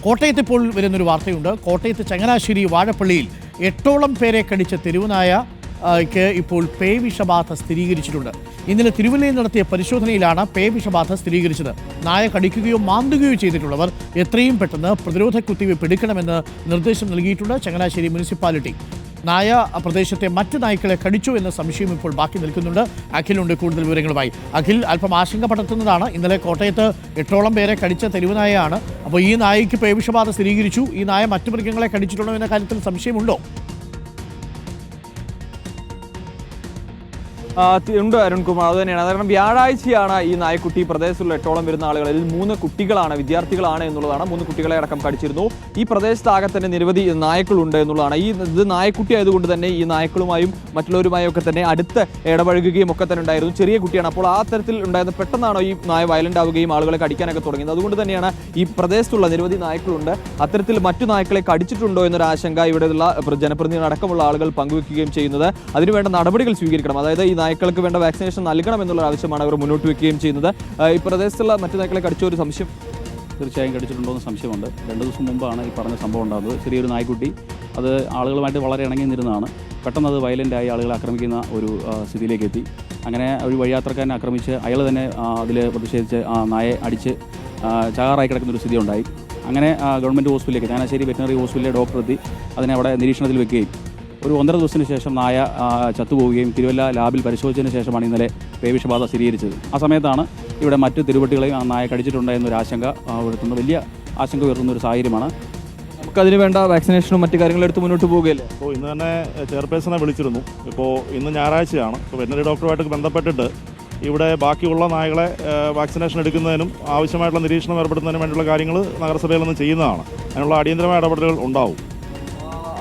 കോട്ടയത്ത് ഇപ്പോൾ വരുന്നൊരു വാർത്തയുണ്ട്. കോട്ടയത്ത് ചങ്ങനാശ്ശേരി വാഴപ്പള്ളിയിൽ 8ഓളം പേരെ കടിച്ച തെരുവുനായക്ക് ഇപ്പോൾ പേവിഷബാധ സ്ഥിരീകരിച്ചിട്ടുണ്ട്. ഇന്നലെ തിരുവല്ലയിൽ നടത്തിയ പരിശോധനയിലാണ് പേവിഷബാധ സ്ഥിരീകരിച്ചത്. നായ കടിക്കുകയോ മാന്തുകയോ ചെയ്തിട്ടുള്ളവർ എത്രയും പെട്ടെന്ന് പ്രതിരോധ കുത്തിവയ്പ് എടുക്കണമെന്ന് നിർദ്ദേശം നൽകിയിട്ടുണ്ട് ചങ്ങനാശ്ശേരി മുനിസിപ്പാലിറ്റി. നായ പ്രദേശത്തെ മറ്റ് നായ്ക്കളെ കടിച്ചു എന്ന സംശയം ഇപ്പോൾ ബാക്കി നിൽക്കുന്നുണ്ട്. അഖിലുണ്ട് കൂടുതൽ വിവരങ്ങളുമായി. അഖിൽ, അല്പം ആശങ്ക പടർത്തുന്നതാണ്. ഇന്നലെ കോട്ടയത്ത് 8ഓളം പേരെ കടിച്ച തെരുവുനായയാണ്. അപ്പോൾ ഈ നായയ്ക്ക് പേവിഷബാധ സ്ഥിരീകരിച്ചു. ഈ നായ മറ്റു മൃഗങ്ങളെ കടിച്ചിട്ടുണ്ടോ എന്ന കാര്യത്തിൽ സംശയമുണ്ടോ? ഉണ്ട് അരുൺകുമാർ, അത് തന്നെയാണ്. കാരണം വ്യാഴാഴ്ചയാണ് ഈ നായ്ക്കുട്ടി പ്രദേശത്തുള്ള 8ഓളം വരുന്ന ആളുകളിൽ 3 കുട്ടികളാണ്, വിദ്യാർത്ഥികളാണ് എന്നുള്ളതാണ്. 3 കുട്ടികളെ അടക്കം കടിച്ചിരുന്നു. ഈ പ്രദേശത്താകെ തന്നെ നിരവധി നായ്ക്കളുണ്ട് എന്നുള്ളതാണ്. ഇത് നായക്കുട്ടി ആയതുകൊണ്ട് തന്നെ ഈ നായ്ക്കളുമായും മറ്റുള്ളവരുമായും ഒക്കെ തന്നെ അടുത്ത് ഇടപഴകുകയും ഒക്കെ തന്നെ ഉണ്ടായിരുന്നു. ചെറിയ കുട്ടിയാണ്. അപ്പോൾ ആ തരത്തിൽ ഉണ്ടായിരുന്ന പെട്ടെന്നാണോ ഈ നായ വയലന്റ് ആവുകയും ആളുകളെ കടിക്കാനൊക്കെ തുടങ്ങിയത്. അതുകൊണ്ട് തന്നെയാണ് ഈ പ്രദേശത്തുള്ള നിരവധി നായ്ക്കളുണ്ട്. അത്തരത്തിൽ മറ്റു നായ്ക്കളെ കടിച്ചിട്ടുണ്ടോ എന്നൊരു ആശങ്ക ഇവിടെയുള്ള ജനപ്രതിനിധികൾ അടക്കമുള്ള ആളുകൾ പങ്കുവെക്കുകയും ചെയ്യുന്നത്. അതിനുവേണ്ട നടപടികൾ സ്വീകരിക്കണം. അതായത് ഈ നായ്ക്കൾക്ക് വേണ്ട വാക്സിനേഷൻ നൽകണം എന്നുള്ള ആവശ്യമാണ് അവർ മുന്നോട്ട് വെക്കുകയും ചെയ്യുന്നത്. ഈ പ്രദേശത്തുള്ള മറ്റു നായ്ക്കളെ കടിച്ച ഒരു സംശയം തീർച്ചയായും കടിച്ചിട്ടുണ്ടോ എന്ന് സംശയമുണ്ട്. 2 ദിവസം മുമ്പാണ് ഈ പറഞ്ഞ സംഭവം ഉണ്ടാകുന്നത്. ചെറിയൊരു നായ്ക്കുട്ടി അത് ആളുകളുമായിട്ട് വളരെ ഇണങ്ങി നിന്നിരുന്നതാണ്. പെട്ടെന്ന് അത് വയലൻ്റായി ആളുകളെ ആക്രമിക്കുന്ന ഒരു സ്ഥിതിയിലേക്ക് എത്തി. അങ്ങനെ ഒരു വഴിയാത്രക്കാരനെ ആക്രമിച്ച് അയാൾ തന്നെ അതിൽ പ്രതിഷേധിച്ച് ആ നായെ അടിച്ച് ചാകാറായി കിടക്കുന്നൊരു സ്ഥിതി ഉണ്ടായി. അങ്ങനെ ഗവൺമെൻറ് ഹോസ്പിറ്റലിലേക്ക്, ചങ്ങനാശ്ശേരി വെറ്റിനറി ഹോസ്പിറ്റലിലെ ഡോക്ടർ എത്തി അതിനെ അവിടെ നിരീക്ഷണത്തിൽ വെക്കുകയും ഒരു 1.5 ദിവസത്തിന് ശേഷം നായ ചത്തുപോവുകയും തിരുവല്ല ലാബിൽ പരിശോധിച്ചതിന് ശേഷമാണ് ഇന്നലെ പേവിഷബാധ സ്ഥിരീകരിച്ചത്. ആ സമയത്താണ് ഇവിടെ മറ്റ് തിരുവട്ടികളെയും ആ നായ കടിച്ചിട്ടുണ്ട് എന്നൊരു ആശങ്ക ഉയർത്തുന്ന വലിയ ആശങ്ക ഉയർത്തുന്ന ഒരു സാഹചര്യമാണ്. നമുക്കതിന് വേണ്ട വാക്സിനേഷനും മറ്റു കാര്യങ്ങളും എടുത്ത് മുന്നോട്ട് പോവുകയല്ലേ? അപ്പോൾ ഇന്ന് തന്നെ ചെയർപേഴ്സണെ വിളിച്ചിരുന്നു. ഇപ്പോൾ ഇന്ന് ഞായറാഴ്ചയാണ്. ഇപ്പോൾ വെറ്ററിനറി ഡോക്ടറുമായിട്ട് ബന്ധപ്പെട്ടിട്ട് ഇവിടെ ബാക്കിയുള്ള നായകളെ വാക്സിനേഷൻ എടുക്കുന്നതിനും ആവശ്യമായിട്ടുള്ള നിരീക്ഷണം ഏർപ്പെടുത്തുന്നതിനും വേണ്ടിയുള്ള കാര്യങ്ങൾ നഗരസഭയിൽ നിന്ന് ചെയ്യുന്നതാണ്. അതിനുള്ള അടിയന്തരമായ ഇടപെടലുകൾ ഉണ്ടാവും.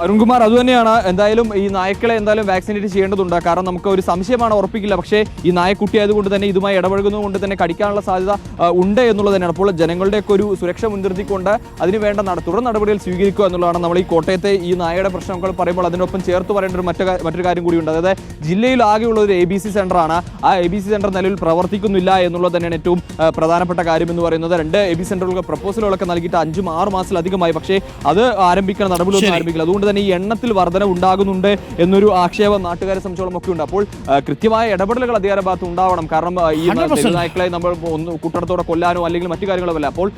അരുൺകുമാർ, അതുതന്നെയാണ്. എന്തായാലും ഈ നായ്ക്കളെ എന്തായാലും വാക്സിനേറ്റ് ചെയ്യേണ്ടതുണ്ട്. കാരണം നമുക്ക് ഒരു സംശയമാണ്, ഉറപ്പിക്കില്ല. പക്ഷേ ഈ നായക്കുട്ടി ആയതുകൊണ്ട് തന്നെ ഇതുമായി ഇടപഴകുന്നതുകൊണ്ട് തന്നെ കടിക്കാനുള്ള സാധ്യത ഉണ്ട് എന്നുള്ളത് തന്നെയാണ്. അപ്പോൾ ജനങ്ങളുടെയൊക്കെ ഒരു സുരക്ഷ മുൻനിർത്തിക്കൊണ്ട് അതിന് വേണ്ട തുടർ നടപടികൾ സ്വീകരിക്കുക എന്നുള്ളതാണ്. നമ്മൾ ഈ കോട്ടയത്തെ ഈ നായയുടെ പ്രശ്നങ്ങൾ പറയുമ്പോൾ അതിനൊപ്പം ചേർത്ത് പറയേണ്ട ഒരു മറ്റൊരു കാര്യം കൂടിയുണ്ട്. അതായത് ജില്ലയിൽ ആകെയുള്ള ഒരു ABC സെൻ്ററാണ്. ആ ABC സെൻ്റർ നിലവിൽ പ്രവർത്തിക്കുന്നില്ല എന്നുള്ളത് തന്നെയാണ് ഏറ്റവും പ്രധാനപ്പെട്ട കാര്യം എന്ന് പറയുന്നത്. 2 ABC സെൻ്ററുകൾക്ക് പ്രപ്പോസലുകളൊക്കെ നൽകിയിട്ട് 5-6 മാസത്തിലധികമായി. പക്ഷേ അത് ആരംഭിക്കുന്ന നടപടികളൊന്നും ആരംഭിക്കില്ല. അതുകൊണ്ട് തന്നെ ഈ എണ്ണത്തിൽ വർധന ഉണ്ടാകുന്നുണ്ട് എന്നൊരു ആക്ഷേപം നാട്ടുകാരെ സംബന്ധിച്ചോളം ഒക്കെ ഉണ്ട്. അപ്പോൾ കൃത്യമായ ഇടപെടലുകൾ അധികാര ഭാഗത്ത് ഉണ്ടാവണം. കാരണം ഈ നായ്ക്കളെ നമ്മൾ കൂട്ടത്തോടെ കൊല്ലാനോ അല്ലെങ്കിൽ മറ്റു കാര്യങ്ങളോ അല്ല. അപ്പോൾ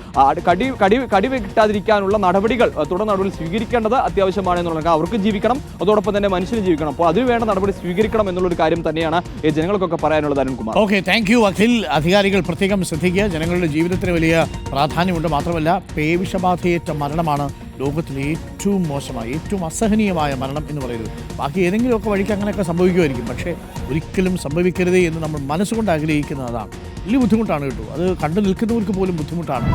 കടി കിട്ടാതിരിക്കാനുള്ള നടപടികൾ തുടർ നടപടി സ്വീകരിക്കേണ്ടത് അത്യാവശ്യമാണ് എന്നുള്ളത്. അവർക്ക് ജീവിക്കണം, അതോടൊപ്പം തന്നെ മനുഷ്യന് ജീവിക്കണം. അപ്പോൾ അതിന് വേണ്ട നടപടി സ്വീകരിക്കണം എന്നുള്ളൊരു കാര്യം തന്നെയാണ് ജനങ്ങൾക്കൊക്കെ പറയാനുള്ളത്. Arunkumar, okay, thank you Akhil. അധികാരികൾ പ്രത്യേകം ശ്രദ്ധിക്കുക. ജനങ്ങളുടെ ജീവിതത്തിന് വലിയ പ്രാധാന്യമുണ്ട്. മാത്രമല്ല പേവിഷബാധയേറ്റ മരണമാണ് ലോകത്തിലെ ഏറ്റവും മോശമായ, ഏറ്റവും അസഹനീയമായ മരണം എന്ന് പറയുന്നത്. ബാക്കി ഏതെങ്കിലുമൊക്കെ വഴിക്ക് അങ്ങനെയൊക്കെ സംഭവിക്കുമായിരിക്കും. പക്ഷേ ഒരിക്കലും സംഭവിക്കരുതേ എന്ന് നമ്മൾ മനസ്സുകൊണ്ട് ആഗ്രഹിക്കുന്നത് അതാണ്. വലിയ ബുദ്ധിമുട്ടാണ് കേട്ടോ. അത് കണ്ടു നിൽക്കുന്നവർക്ക് പോലും ബുദ്ധിമുട്ടാണ്.